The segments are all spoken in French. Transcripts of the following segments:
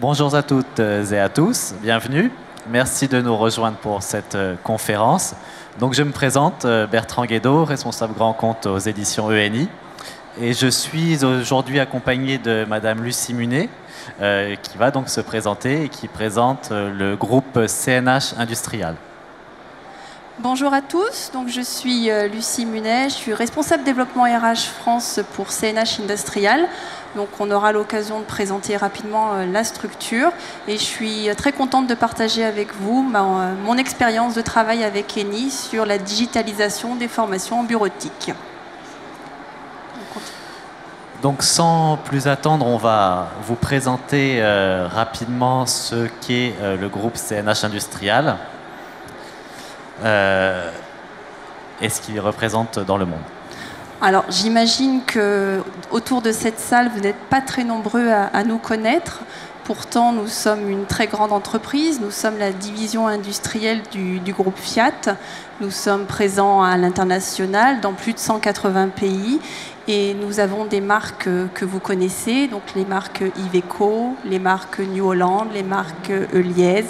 Bonjour à toutes et à tous, bienvenue. Merci de nous rejoindre pour cette conférence. Donc, je me présente, Bertrand Guédot, responsable grand compte aux éditions ENI. Et je suis aujourd'hui accompagné de Madame Lucie Munet, qui va donc se présenter et qui présente le groupe CNH Industrial. Bonjour à tous, donc je suis Lucie Munet, je suis responsable développement RH France pour CNH Industrial. Donc on aura l'occasion de présenter rapidement la structure et je suis très contente de partager avec vous mon expérience de travail avec ENI sur la digitalisation des formations en bureautique. Donc sans plus attendre, on va vous présenter rapidement ce qu'est le groupe CNH Industrial et ce qu'il représente dans le monde. Alors j'imagine qu'autour de cette salle, vous n'êtes pas très nombreux à nous connaître. Pourtant, nous sommes une très grande entreprise. Nous sommes la division industrielle du groupe Fiat. Nous sommes présents à l'international dans plus de 180 pays. Et nous avons des marques que vous connaissez, donc les marques Iveco, les marques New Holland, les marques Eliez.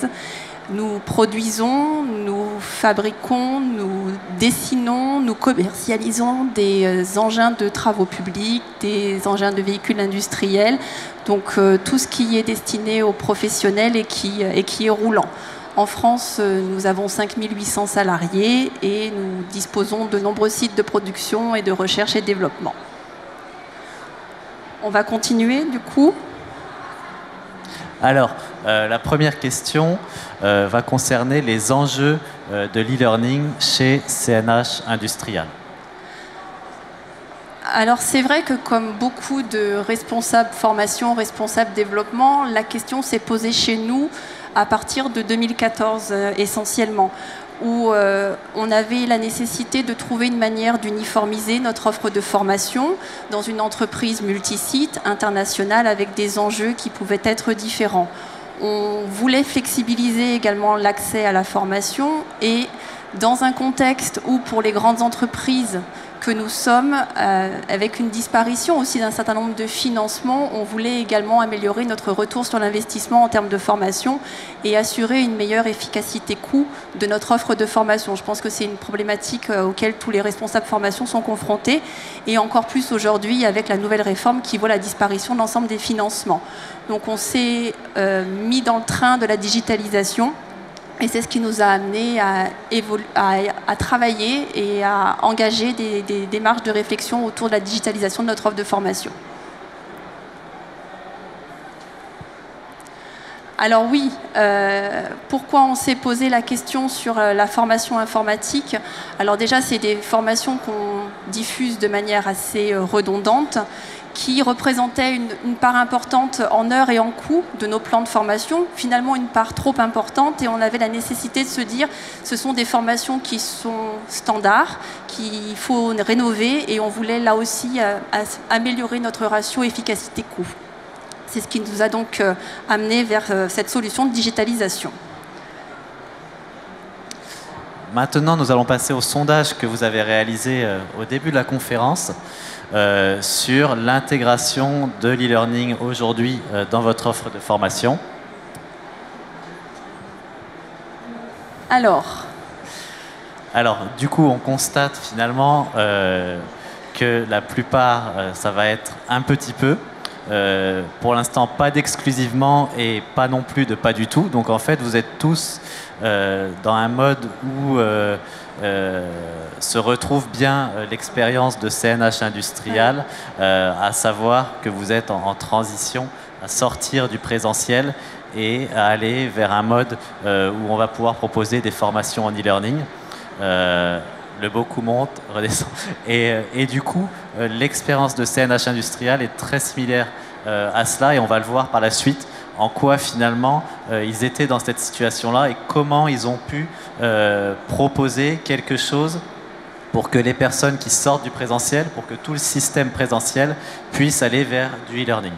Nous produisons, nous fabriquons, nous dessinons, nous commercialisons des engins de travaux publics, des engins de véhicules industriels, donc tout ce qui est destiné aux professionnels et qui est roulant. En France, nous avons 5800 salariés et nous disposons de nombreux sites de production et de recherche et développement. On va continuer du coup. Alors, la première question va concerner les enjeux de l'e-learning chez CNH Industrial. Alors c'est vrai que comme beaucoup de responsables formation, responsables développement, la question s'est posée chez nous à partir de 2014 essentiellement, où on avait la nécessité de trouver une manière d'uniformiser notre offre de formation dans une entreprise multisite, internationale, avec des enjeux qui pouvaient être différents. On voulait flexibiliser également l'accès à la formation et dans un contexte où pour les grandes entreprises que nous sommes, avec une disparition aussi d'un certain nombre de financements, on voulait également améliorer notre retour sur l'investissement en termes de formation et assurer une meilleure efficacité coût de notre offre de formation. Je pense que c'est une problématique auquel tous les responsables formation sont confrontés et encore plus aujourd'hui avec la nouvelle réforme qui voit la disparition de l'ensemble des financements. Donc on s'est mis dans le train de la digitalisation. Et c'est ce qui nous a amené à travailler et à engager des démarches de réflexion autour de la digitalisation de notre offre de formation. Alors oui, pourquoi on s'est posé la question sur la formation informatique? Alors déjà, c'est des formations qu'on diffuse de manière assez redondante, qui représentait une part importante en heures et en coûts de nos plans de formation, finalement une part trop importante, et on avait la nécessité de se dire ce sont des formations qui sont standards, qu'il faut rénover, et on voulait là aussi améliorer notre ratio efficacité-coût. C'est ce qui nous a donc amené vers cette solution de digitalisation. Maintenant, nous allons passer au sondage que vous avez réalisé au début de la conférence sur l'intégration de l'e-learning aujourd'hui dans votre offre de formation. Alors, du coup, on constate finalement que la plupart, ça va être un petit peu. Pour l'instant, pas d'exclusivement et pas non plus de pas du tout. Donc en fait, vous êtes tous dans un mode où se retrouve bien l'expérience de CNH Industrial, à savoir que vous êtes en transition à sortir du présentiel et à aller vers un mode où on va pouvoir proposer des formations en e-learning. Le beau coup monte, redescend. Et du coup, l'expérience de CNH Industrial est très similaire à cela et on va le voir par la suite en quoi finalement ils étaient dans cette situation-là et comment ils ont pu proposer quelque chose pour que les personnes qui sortent du présentiel, pour que tout le système présentiel puisse aller vers du e-learning.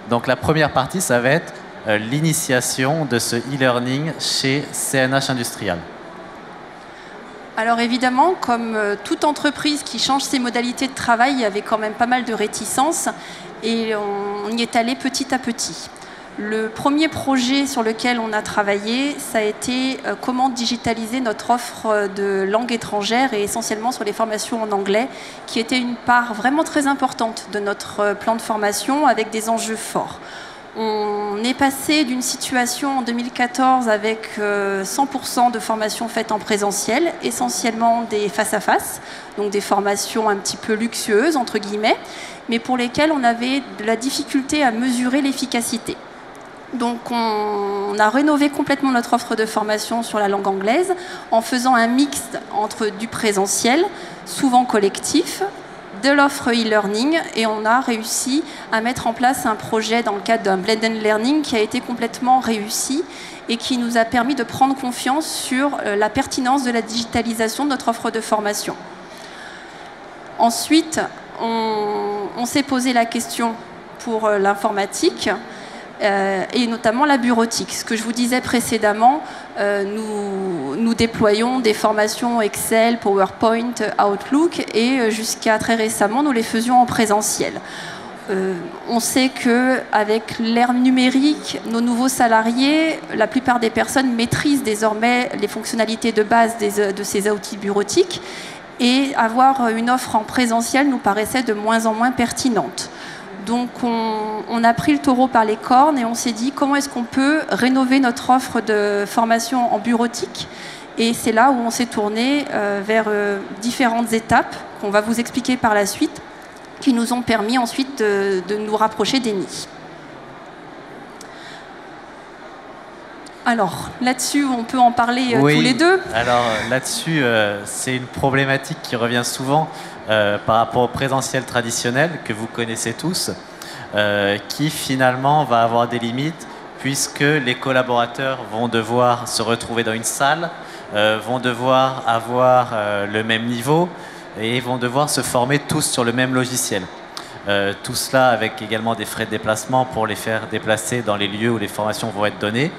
Donc la première partie, ça va être l'initiation de ce e-learning chez CNH Industrial. Alors évidemment, comme toute entreprise qui change ses modalités de travail, il y avait quand même pas mal de réticences et on y est allé petit à petit. Le premier projet sur lequel on a travaillé, ça a été comment digitaliser notre offre de langue étrangère et essentiellement sur les formations en anglais, qui était une part vraiment très importante de notre plan de formation avec des enjeux forts. On est passé d'une situation en 2014 avec 100% de formations faites en présentiel, essentiellement des face-à-face, donc des formations un petit peu luxueuses, entre guillemets, mais pour lesquelles on avait de la difficulté à mesurer l'efficacité. Donc on a rénové complètement notre offre de formation sur la langue anglaise en faisant un mix entre du présentiel, souvent collectif, de l'offre e-learning, et on a réussi à mettre en place un projet dans le cadre d'un blended learning qui a été complètement réussi et qui nous a permis de prendre confiance sur la pertinence de la digitalisation de notre offre de formation. Ensuite, on s'est posé la question pour l'informatique et notamment la bureautique. Ce que je vous disais précédemment, nous déployons des formations Excel, PowerPoint, Outlook et jusqu'à très récemment, nous les faisions en présentiel. On sait qu'avec l'ère numérique, nos nouveaux salariés, la plupart des personnes maîtrisent désormais les fonctionnalités de base de ces outils bureautiques et avoir une offre en présentiel nous paraissait de moins en moins pertinente. Donc on a pris le taureau par les cornes et on s'est dit comment est-ce qu'on peut rénover notre offre de formation en bureautique. Et c'est là où on s'est tourné vers différentes étapes qu'on va vous expliquer par la suite, qui nous ont permis ensuite de nous rapprocher d'Eni. Alors là-dessus, on peut en parler oui, tous les deux. Alors là-dessus, c'est une problématique qui revient souvent par rapport au présentiel traditionnel que vous connaissez tous, qui finalement va avoir des limites puisque les collaborateurs vont devoir se retrouver dans une salle, vont devoir avoir le même niveau et vont devoir se former tous sur le même logiciel. Tout cela avec également des frais de déplacement pour les faire déplacer dans les lieux où les formations vont être données.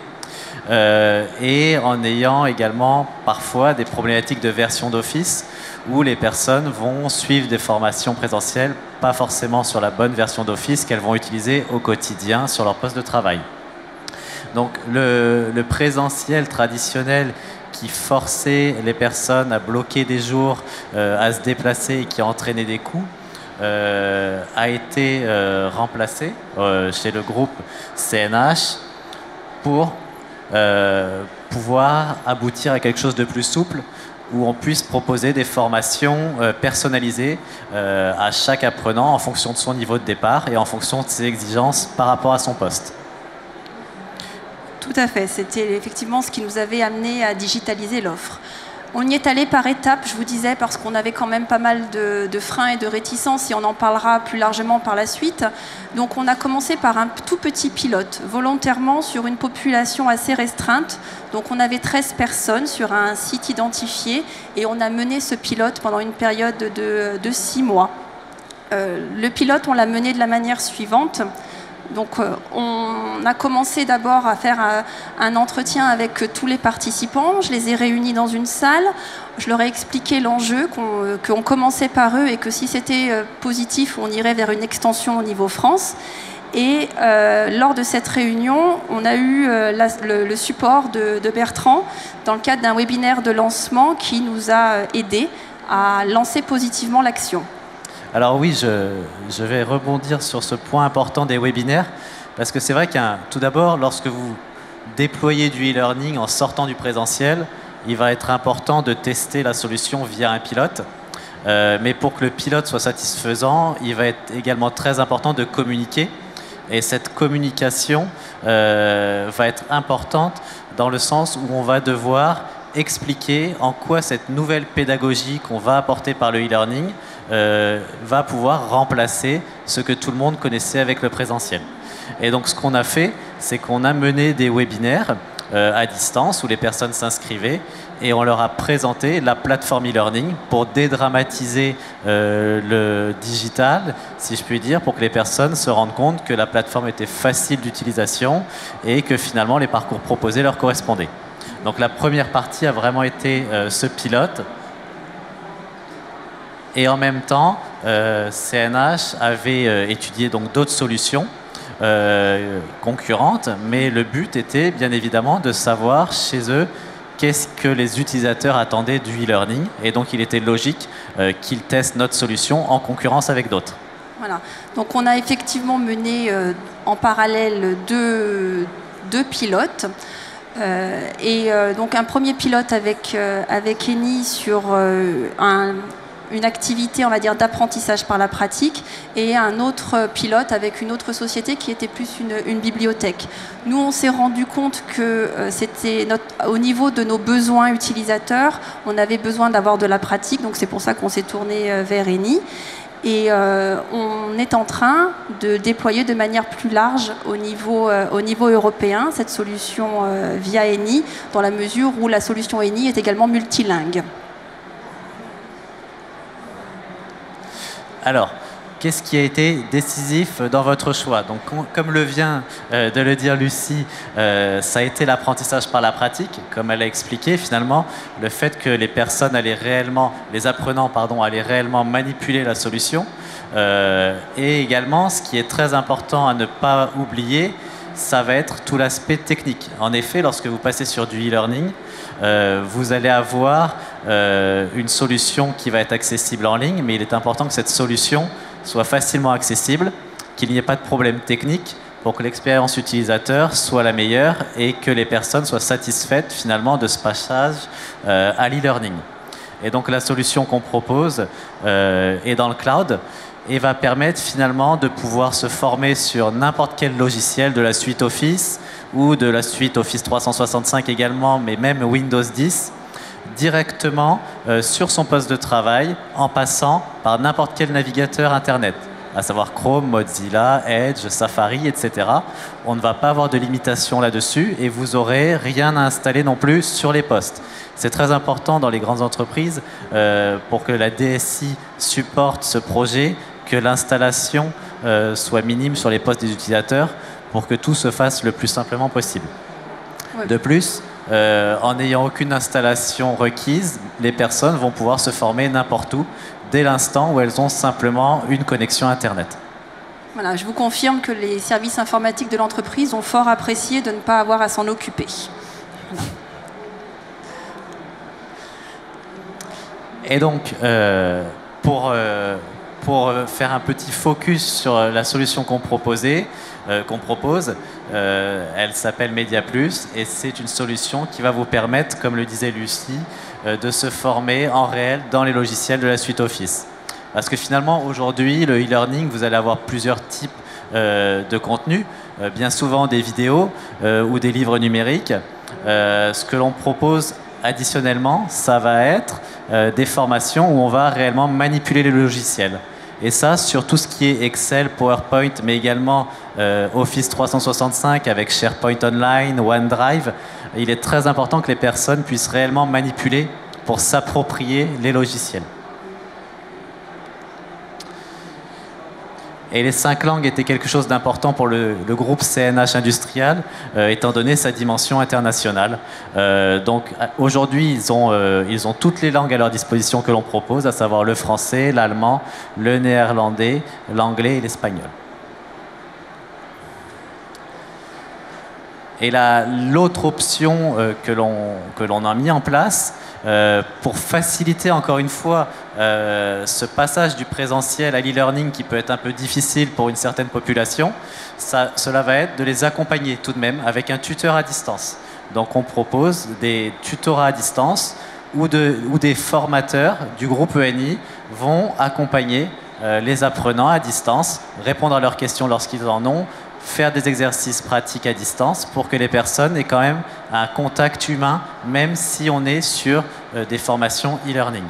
Et en ayant également parfois des problématiques de version d'Office où les personnes vont suivre des formations présentielles, pas forcément sur la bonne version d'Office qu'elles vont utiliser au quotidien sur leur poste de travail. Donc le présentiel traditionnel qui forçait les personnes à bloquer des jours, à se déplacer et qui entraînait des coûts, a été remplacé chez le groupe CNH pour pouvoir aboutir à quelque chose de plus souple où on puisse proposer des formations personnalisées à chaque apprenant en fonction de son niveau de départ et en fonction de ses exigences par rapport à son poste. Tout à fait, c'était effectivement ce qui nous avait amené à digitaliser l'offre. On y est allé par étapes, je vous disais, parce qu'on avait quand même pas mal de freins et de réticences, et on en parlera plus largement par la suite. Donc on a commencé par un tout petit pilote, volontairement sur une population assez restreinte. Donc on avait 13 personnes sur un site identifié, et on a mené ce pilote pendant une période de 6 mois. Le pilote, on l'a mené de la manière suivante. Donc on a commencé d'abord à faire un entretien avec tous les participants. Je les ai réunis dans une salle. Je leur ai expliqué l'enjeu, qu'on commençait par eux et que si c'était positif, on irait vers une extension au niveau France. Et lors de cette réunion, on a eu le support de Bertrand dans le cadre d'un webinaire de lancement qui nous a aidés à lancer positivement l'action. Alors oui, je vais rebondir sur ce point important des webinaires, parce que c'est vrai que tout d'abord, lorsque vous déployez du e-learning en sortant du présentiel, il va être important de tester la solution via un pilote. Mais pour que le pilote soit satisfaisant, il va être également très important de communiquer. Et cette communication va être importante dans le sens où on va devoir expliquer en quoi cette nouvelle pédagogie qu'on va apporter par le e-learning va pouvoir remplacer ce que tout le monde connaissait avec le présentiel. Et donc ce qu'on a fait, c'est qu'on a mené des webinaires à distance où les personnes s'inscrivaient et on leur a présenté la plateforme e-learning pour dédramatiser le digital, si je puis dire, pour que les personnes se rendent compte que la plateforme était facile d'utilisation et que finalement les parcours proposés leur correspondaient. Donc la première partie a vraiment été ce pilote Et en même temps, CNH avait étudié donc d'autres solutions concurrentes, mais le but était bien évidemment de savoir chez eux qu'est-ce que les utilisateurs attendaient du e-learning. Et donc il était logique qu'ils testent notre solution en concurrence avec d'autres. Voilà. Donc on a effectivement mené en parallèle deux pilotes. Donc un premier pilote avec Eni sur une activité, on va dire, d'apprentissage par la pratique, et un autre pilote avec une autre société qui était plus une bibliothèque. Nous, on s'est rendu compte que c'était au niveau de nos besoins utilisateurs, on avait besoin d'avoir de la pratique, donc c'est pour ça qu'on s'est tourné vers Eni. Et on est en train de déployer de manière plus large au niveau européen cette solution via Eni, dans la mesure où la solution Eni est également multilingue. Alors, qu'est-ce qui a été décisif dans votre choix? Donc, comme le vient de le dire Lucie, ça a été l'apprentissage par la pratique, comme elle a expliqué finalement, le fait que les apprenants allaient réellement manipuler la solution. Et également, ce qui est très important à ne pas oublier, ça va être tout l'aspect technique. En effet, lorsque vous passez sur du e-learning, vous allez avoir une solution qui va être accessible en ligne, mais il est important que cette solution soit facilement accessible, qu'il n'y ait pas de problème technique pour que l'expérience utilisateur soit la meilleure et que les personnes soient satisfaites finalement de ce passage à l'e-learning. Et donc la solution qu'on propose est dans le cloud et va permettre finalement de pouvoir se former sur n'importe quel logiciel de la suite Office ou de la suite Office 365 également, mais même Windows 10, directement sur son poste de travail en passant par n'importe quel navigateur Internet, à savoir Chrome, Mozilla, Edge, Safari, etc. On ne va pas avoir de limitation là-dessus et vous n'aurez rien à installer non plus sur les postes. C'est très important dans les grandes entreprises pour que la DSI supporte ce projet, que l'installation soit minime sur les postes des utilisateurs pour que tout se fasse le plus simplement possible. Oui. De plus, en n'ayant aucune installation requise, les personnes vont pouvoir se former n'importe où dès l'instant où elles ont simplement une connexion Internet. Voilà, je vous confirme que les services informatiques de l'entreprise ont fort apprécié de ne pas avoir à s'en occuper. Voilà. Et donc, pour faire un petit focus sur la solution qu'on propose, elle s'appelle MediaPlus et c'est une solution qui va vous permettre, comme le disait Lucie, de se former en réel dans les logiciels de la suite Office. Parce que finalement, aujourd'hui, le e-learning, vous allez avoir plusieurs types de contenus, bien souvent des vidéos ou des livres numériques. Ce que l'on propose additionnellement, ça va être des formations où on va réellement manipuler les logiciels. Et ça, sur tout ce qui est Excel, PowerPoint, mais également Office 365 avec SharePoint Online, OneDrive, il est très important que les personnes puissent réellement manipuler pour s'approprier les logiciels. Et les 5 langues étaient quelque chose d'important pour le groupe CNH Industrial, étant donné sa dimension internationale. Donc aujourd'hui, ils ont toutes les langues à leur disposition que l'on propose, à savoir le français, l'allemand, le néerlandais, l'anglais et l'espagnol. Et l'autre option que l'on a mis en place, pour faciliter encore une fois ce passage du présentiel à l'e-learning qui peut être un peu difficile pour une certaine population, cela va être de les accompagner tout de même avec un tuteur à distance. Donc on propose des tutorats à distance où des formateurs du groupe ENI vont accompagner les apprenants à distance, répondre à leurs questions lorsqu'ils en ont, faire des exercices pratiques à distance pour que les personnes aient quand même un contact humain, même si on est sur des formations e-learning.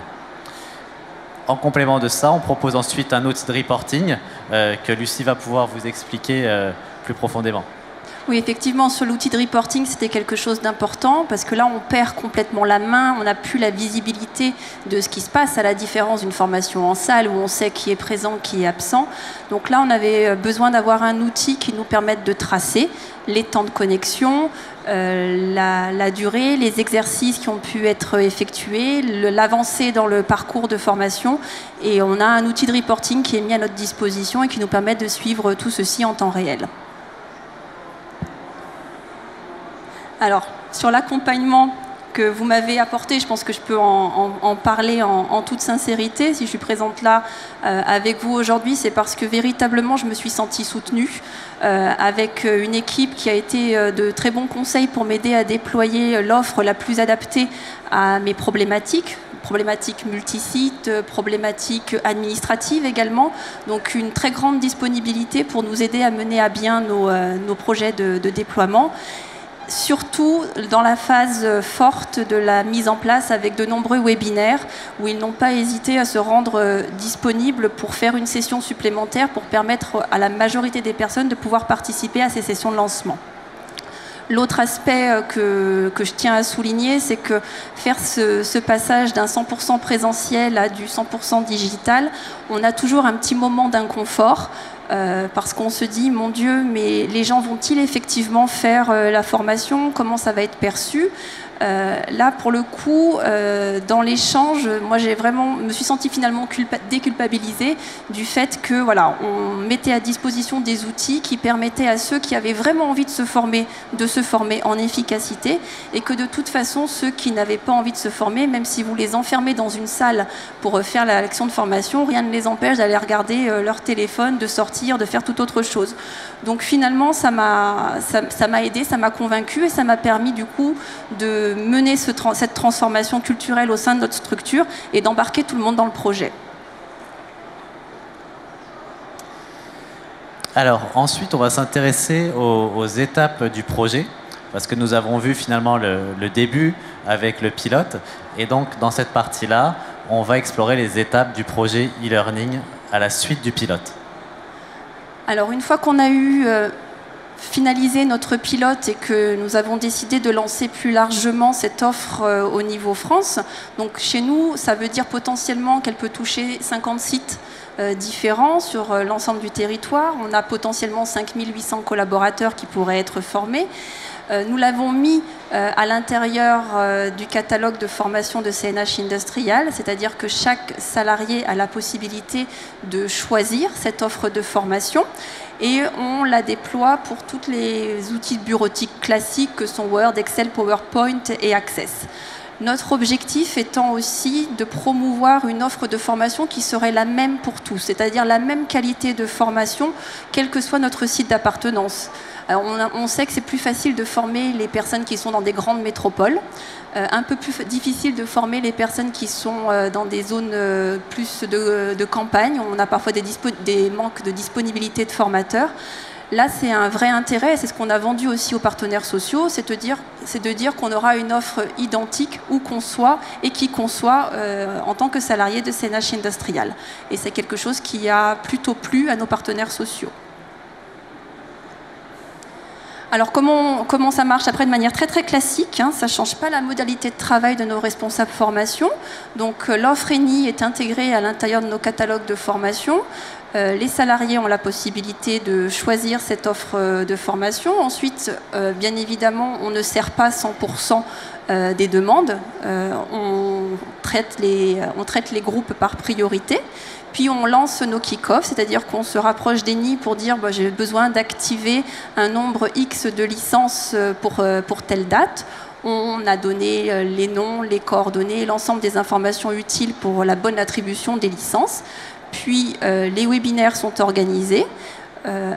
En complément de ça, on propose ensuite un outil de reporting que Lucie va pouvoir vous expliquer plus profondément. Oui, effectivement, sur l'outil de reporting, c'était quelque chose d'important parce que là, on perd complètement la main, on n'a plus la visibilité de ce qui se passe, à la différence d'une formation en salle où on sait qui est présent, qui est absent. Donc là, on avait besoin d'avoir un outil qui nous permette de tracer les temps de connexion, la durée, les exercices qui ont pu être effectués, l'avancée dans le parcours de formation. Et on a un outil de reporting qui est mis à notre disposition et qui nous permet de suivre tout ceci en temps réel. Alors, sur l'accompagnement que vous m'avez apporté, je pense que je peux en parler en toute sincérité. Si je suis présente là avec vous aujourd'hui, c'est parce que véritablement je me suis sentie soutenue avec une équipe qui a été de très bons conseils pour m'aider à déployer l'offre la plus adaptée à mes problématiques multisites, problématiques administratives également. Donc une très grande disponibilité pour nous aider à mener à bien nos projets de déploiement. Surtout dans la phase forte de la mise en place avec de nombreux webinaires où ils n'ont pas hésité à se rendre disponibles pour faire une session supplémentaire pour permettre à la majorité des personnes de pouvoir participer à ces sessions de lancement. L'autre aspect que je tiens à souligner, c'est que faire ce passage d'un 100% présentiel à du 100% digital, on a toujours un petit moment d'inconfort. Parce qu'on se dit, mon Dieu, mais les gens vont-ils effectivement faire la formation? Comment ça va être perçu? Là, pour le coup, dans l'échange, moi, me suis sentie finalement déculpabilisée du fait que, voilà, on mettait à disposition des outils qui permettaient à ceux qui avaient vraiment envie de se former en efficacité, et que de toute façon, ceux qui n'avaient pas envie de se former, même si vous les enfermez dans une salle pour faire l'action de formation, rien ne les empêche d'aller regarder leur téléphone, de sortir, de faire toute autre chose. Donc finalement, ça m'a aidé, ça m'a convaincue, et ça m'a permis du coup de mener cette transformation culturelle au sein de notre structure et d'embarquer tout le monde dans le projet. Alors ensuite, on va s'intéresser aux étapes du projet, parce que nous avons vu finalement le début avec le pilote, et donc dans cette partie-là, on va explorer les étapes du projet e-learning à la suite du pilote. Alors une fois qu'on a eu finalisé notre pilote et que nous avons décidé de lancer plus largement cette offre au niveau France, donc chez nous, ça veut dire potentiellement qu'elle peut toucher 50 sites différents sur l'ensemble du territoire. On a potentiellement 5800 collaborateurs qui pourraient être formés. Nous l'avons mis à l'intérieur du catalogue de formation de CNH Industrial, c'est-à-dire que chaque salarié a la possibilité de choisir cette offre de formation, et on la déploie pour tous les outils bureautiques classiques que sont Word, Excel, PowerPoint et Access. Notre objectif étant aussi de promouvoir une offre de formation qui serait la même pour tous, c'est-à-dire la même qualité de formation, quel que soit notre site d'appartenance. Alors on sait que c'est plus facile de former les personnes qui sont dans des grandes métropoles, un peu plus difficile de former les personnes qui sont dans des zones plus de campagne, où on a parfois des manques de disponibilité de formateurs. Là, c'est un vrai intérêt, c'est ce qu'on a vendu aussi aux partenaires sociaux, c'est de dire qu'on aura une offre identique où qu'on soit et qui qu'on soit en tant que salarié de CNH Industrial. Et c'est quelque chose qui a plutôt plu à nos partenaires sociaux. Alors comment ça marche après de manière très très classique, hein, ça ne change pas la modalité de travail de nos responsables formation. Donc l'offre ENI est intégrée à l'intérieur de nos catalogues de formation. Les salariés ont la possibilité de choisir cette offre de formation. Ensuite, bien évidemment, on ne sert pas 100% des demandes. On traite les groupes par priorité. Puis on lance nos kick-offs, c'est-à-dire qu'on se rapproche d'ENI pour dire j'ai besoin d'activer un nombre X de licences pour telle date. On a donné les noms, les coordonnées, l'ensemble des informations utiles pour la bonne attribution des licences. Puis les webinaires sont organisés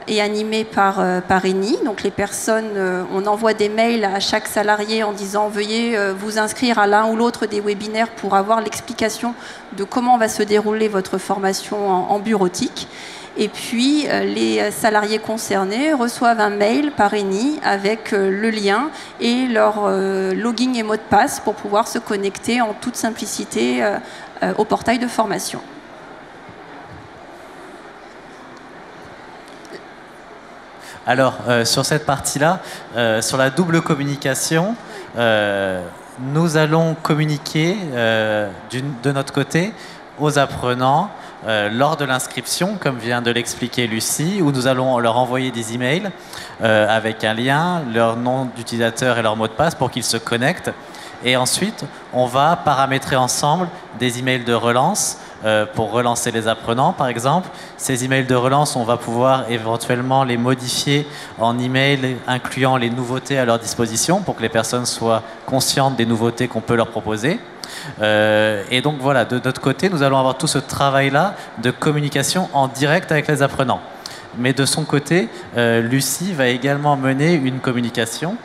et animés par ENI. Donc les personnes, on envoie des mails à chaque salarié en disant veuillez vous inscrire à l'un ou l'autre des webinaires pour avoir l'explication de comment va se dérouler votre formation en bureautique. Et puis les salariés concernés reçoivent un mail par ENI avec le lien et leur login et mot de passe pour pouvoir se connecter en toute simplicité au portail de formation. Alors, sur cette partie-là, sur la double communication, nous allons communiquer de notre côté aux apprenants lors de l'inscription, comme vient de l'expliquer Lucie, où nous allons leur envoyer des emails avec un lien, leur nom d'utilisateur et leur mot de passe pour qu'ils se connectent. Et ensuite, on va paramétrer ensemble des emails de relance pour relancer les apprenants, par exemple. Ces emails de relance, on va pouvoir éventuellement les modifier en emails incluant les nouveautés à leur disposition pour que les personnes soient conscientes des nouveautés qu'on peut leur proposer. Et donc voilà, de notre côté, nous allons avoir tout ce travail-là de communication en direct avec les apprenants. Mais de son côté, Lucie va également mener une communication.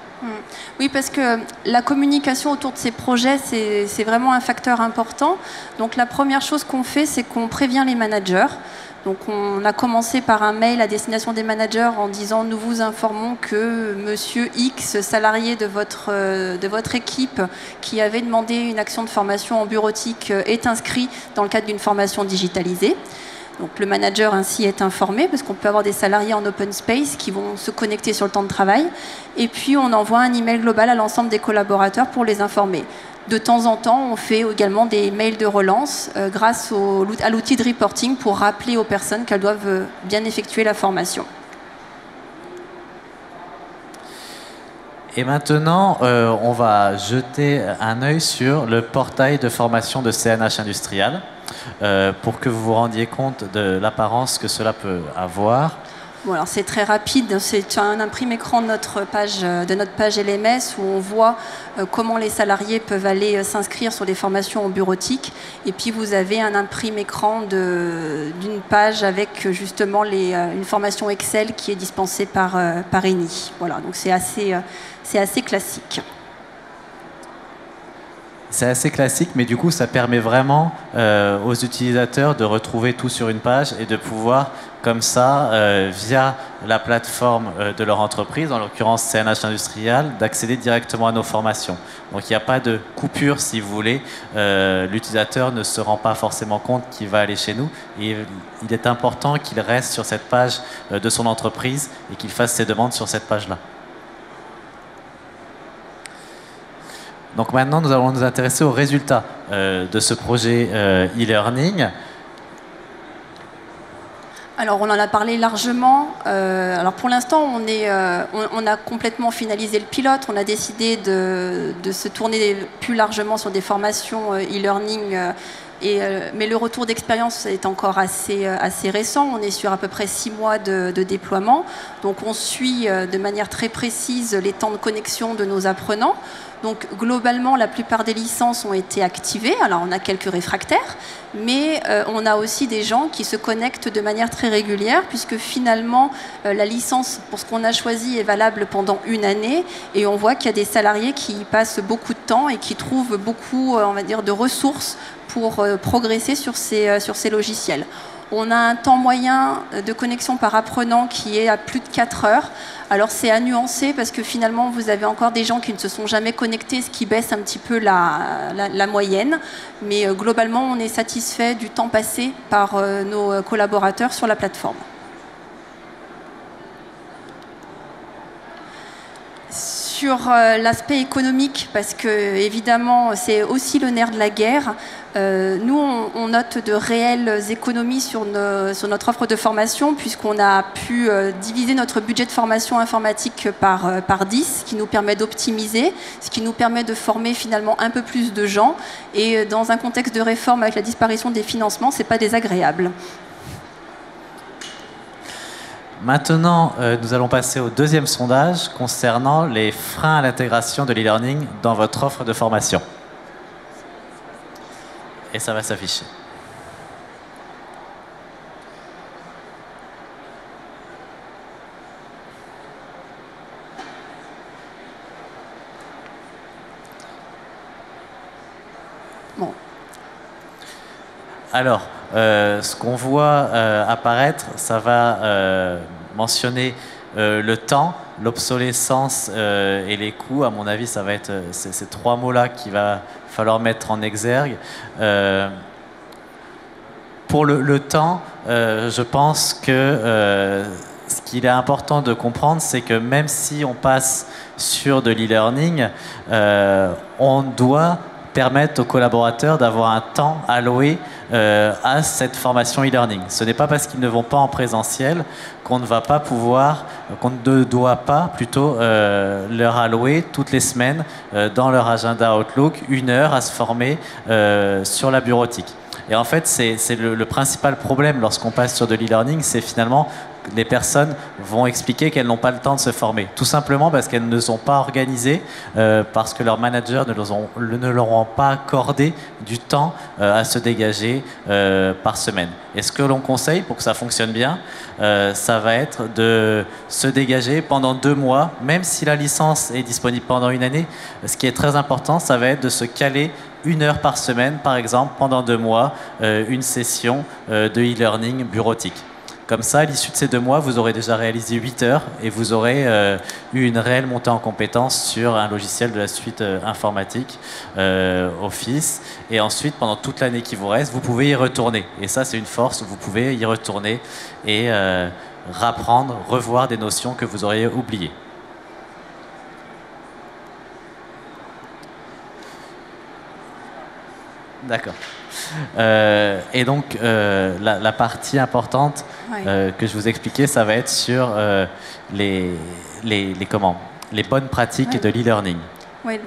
Oui, parce que la communication autour de ces projets, c'est vraiment un facteur important. Donc la première chose qu'on fait, c'est qu'on prévient les managers. Donc on a commencé par un mail à destination des managers en disant « Nous vous informons que monsieur X, salarié de votre équipe, qui avait demandé une action de formation en bureautique, est inscrit dans le cadre d'une formation digitalisée. » Donc le manager ainsi est informé, parce qu'on peut avoir des salariés en open space qui vont se connecter sur le temps de travail. Et puis on envoie un email global à l'ensemble des collaborateurs pour les informer. De temps en temps, on fait également des mails de relance grâce à l'outil de reporting pour rappeler aux personnes qu'elles doivent bien effectuer la formation. Et maintenant, on va jeter un œil sur le portail de formation de CNH Industrial pour que vous vous rendiez compte de l'apparence que cela peut avoir. Bon, alors c'est très rapide, c'est un imprime écran de notre page LMS où on voit comment les salariés peuvent aller s'inscrire sur des formations en bureautique. Et puis vous avez un imprime écran d'une page avec justement une formation Excel qui est dispensée par Eni. Voilà, donc c'est assez classique. C'est assez classique, mais du coup, ça permet vraiment aux utilisateurs de retrouver tout sur une page et de pouvoir, comme ça, via la plateforme de leur entreprise, en l'occurrence CNH Industrial, d'accéder directement à nos formations. Donc, il n'y a pas de coupure, si vous voulez. L'utilisateur ne se rend pas forcément compte qu'il va aller chez nous. Et il est important qu'il reste sur cette page de son entreprise et qu'il fasse ses demandes sur cette page-là. Donc maintenant, nous allons nous intéresser aux résultats de ce projet e-learning. Alors, on en a parlé largement. Alors, pour l'instant, on a complètement finalisé le pilote. On a décidé de se tourner plus largement sur des formations e-learning. Mais le retour d'expérience est encore assez récent. On est sur à peu près 6 mois de déploiement. Donc, on suit de manière très précise les temps de connexion de nos apprenants. Donc, globalement, la plupart des licences ont été activées. Alors, on a quelques réfractaires, mais on a aussi des gens qui se connectent de manière très régulière, puisque finalement, la licence, pour ce qu'on a choisi, est valable pendant 1 année. Et on voit qu'il y a des salariés qui y passent beaucoup de temps et qui trouvent beaucoup, on va dire, de ressources pour progresser sur ces logiciels. On a un temps moyen de connexion par apprenant qui est à plus de 4 heures. Alors c'est à nuancer parce que finalement vous avez encore des gens qui ne se sont jamais connectés, ce qui baisse un petit peu la moyenne. Mais globalement on est satisfait du temps passé par nos collaborateurs sur la plateforme. Sur l'aspect économique, parce que évidemment c'est aussi le nerf de la guerre, nous on note de réelles économies sur notre offre de formation, puisqu'on a pu diviser notre budget de formation informatique par 10, ce qui nous permet d'optimiser, ce qui nous permet de former finalement un peu plus de gens, et dans un contexte de réforme avec la disparition des financements, c'est pas désagréable. Maintenant, nous allons passer au deuxième sondage concernant les freins à l'intégration de l'e-learning dans votre offre de formation. Et ça va s'afficher. Bon. Alors, ce qu'on voit apparaître, ça va mentionner le temps, l'obsolescence et les coûts. À mon avis, ça va être ces 3 mots-là qu'il va falloir mettre en exergue. Pour le temps, je pense que ce qu'il est important de comprendre, c'est que même si on passe sur de l'e-learning, on doit permettent aux collaborateurs d'avoir un temps alloué à cette formation e-learning. Ce n'est pas parce qu'ils ne vont pas en présentiel qu'on ne va pas pouvoir, qu'on ne doit pas plutôt leur allouer toutes les semaines dans leur agenda Outlook 1 heure à se former sur la bureautique. Et en fait, c'est le principal problème lorsqu'on passe sur de l'e-learning, c'est finalement les personnes vont expliquer qu'elles n'ont pas le temps de se former. Tout simplement parce qu'elles ne sont pas organisées, parce que leurs managers ne leur ont pas accordé du temps à se dégager par semaine. Et ce que l'on conseille pour que ça fonctionne bien, ça va être de se dégager pendant 2 mois, même si la licence est disponible pendant 1 année. Ce qui est très important, ça va être de se caler 1 heure par semaine, par exemple, pendant 2 mois, une session de e-learning bureautique. Comme ça, à l'issue de ces 2 mois, vous aurez déjà réalisé 8 heures et vous aurez eu une réelle montée en compétences sur un logiciel de la suite informatique, Office. Et ensuite, pendant toute l'année qui vous reste, vous pouvez y retourner. Et ça, c'est une force, vous pouvez y retourner et rapprendre, revoir des notions que vous auriez oubliées. D'accord. Et donc, la partie importante que je vous expliquais, ça va être sur les bonnes pratiques de l'e-learning. Oui.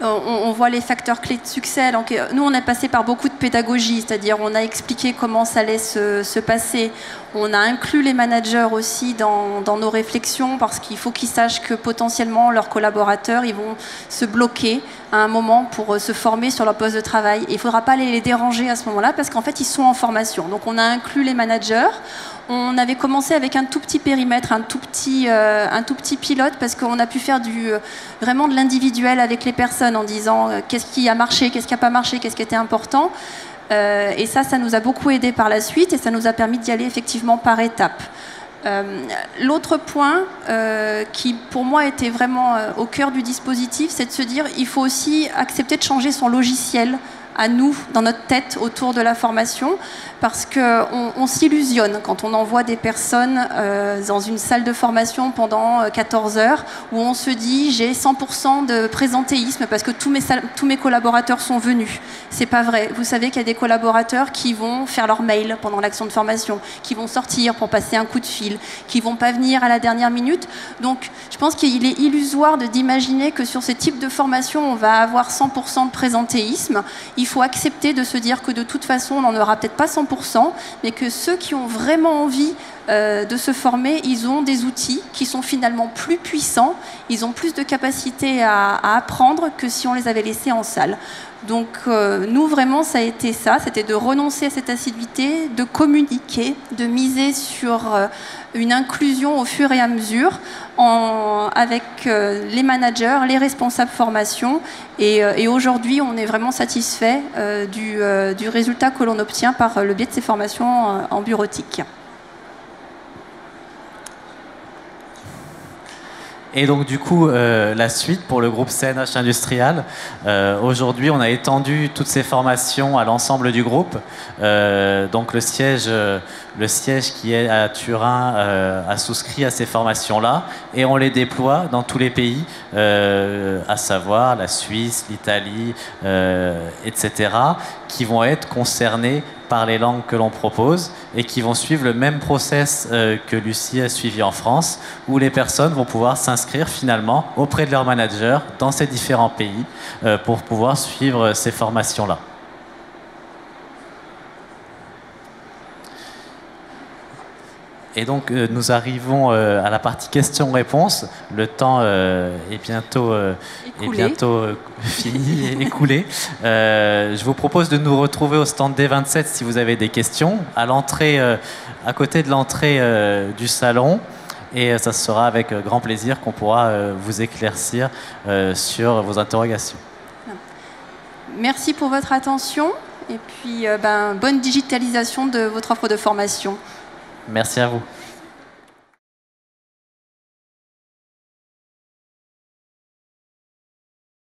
On voit les facteurs clés de succès. Donc, nous, on a passé par beaucoup de pédagogie, c'est-à-dire on a expliqué comment ça allait se passer. On a inclus les managers aussi dans nos réflexions parce qu'il faut qu'ils sachent que potentiellement leurs collaborateurs, ils vont se bloquer à un moment pour se former sur leur poste de travail. Et il ne faudra pas les déranger à ce moment-là parce qu'en fait, ils sont en formation. Donc, on a inclus les managers. On avait commencé avec un tout petit périmètre, un tout petit pilote parce qu'on a pu faire vraiment de l'individuel avec les personnes en disant qu'est-ce qui a marché, qu'est-ce qui n'a pas marché, qu'est-ce qui était important. Et ça nous a beaucoup aidé par la suite et ça nous a permis d'y aller effectivement par étapes. L'autre point qui pour moi était vraiment au cœur du dispositif, c'est de se dire il faut aussi accepter de changer son logiciel à nous, dans notre tête, autour de la formation, parce qu'on s'illusionne quand on envoie des personnes dans une salle de formation pendant 14 heures, où on se dit j'ai 100% de présentéisme parce que tous mes collaborateurs sont venus. C'est pas vrai. Vous savez qu'il y a des collaborateurs qui vont faire leur mail pendant l'action de formation, qui vont sortir pour passer un coup de fil, qui vont pas venir à la dernière minute. Donc, je pense qu'il est illusoire d'imaginer que sur ces types de formations, on va avoir 100% de présentéisme. Il faut accepter de se dire que de toute façon, on n'en aura peut-être pas 100%, mais que ceux qui ont vraiment envie de se former, ils ont des outils qui sont finalement plus puissants, ils ont plus de capacité à apprendre que si on les avait laissés en salle. Donc nous vraiment ça a été ça, c'était de renoncer à cette assiduité, de communiquer, de miser sur une inclusion au fur et à mesure avec les managers, les responsables formation et aujourd'hui on est vraiment satisfait du résultat que l'on obtient par le biais de ces formations en bureautique. Et donc du coup, la suite pour le groupe CNH Industrial, aujourd'hui on a étendu toutes ces formations à l'ensemble du groupe. Donc le siège qui est à Turin a souscrit à ces formations-là et on les déploie dans tous les pays, à savoir la Suisse, l'Italie, etc., qui vont être concernés par les langues que l'on propose et qui vont suivre le même process que Lucie a suivi en France, où les personnes vont pouvoir s'inscrire finalement auprès de leur manager dans ces différents pays pour pouvoir suivre ces formations-là. Et donc nous arrivons à la partie questions-réponses. Le temps est bientôt fini et écoulé. Je vous propose de nous retrouver au stand D27 si vous avez des questions, à l'entrée, à côté de l'entrée du salon. Et ça sera avec grand plaisir qu'on pourra vous éclaircir sur vos interrogations. Merci pour votre attention et puis bonne digitalisation de votre offre de formation. Merci à vous.